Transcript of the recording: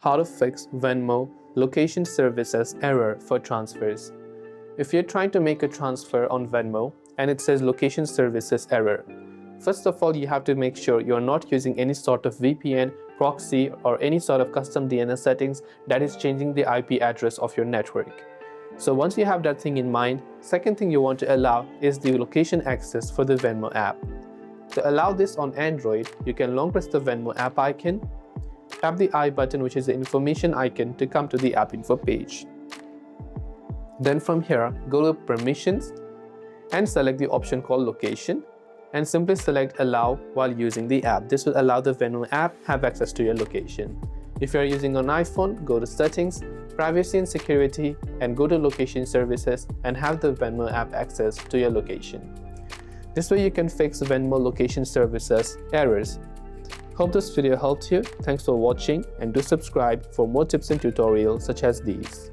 How to fix Venmo location services error for transfers. If you're trying to make a transfer on Venmo and it says location services error, first of all, you have to make sure you're not using any sort of VPN, proxy, or any sort of custom DNS settings that is changing the IP address of your network. So once you have that thing in mind, second thing you want to allow is the location access for the Venmo app. To allow this on Android, you can long press the Venmo app icon, tap the I button, which is the information icon, to come to the app info page. Then from here, go to permissions and select the option called location and simply select allow while using the app. This will allow the Venmo app have access to your location. If you are using an iPhone, go to settings, privacy and security, and go to location services and have the Venmo app access to your location. This way you can fix Venmo location services errors. Hope this video helped you. Thanks for watching and do subscribe for more tips and tutorials such as these.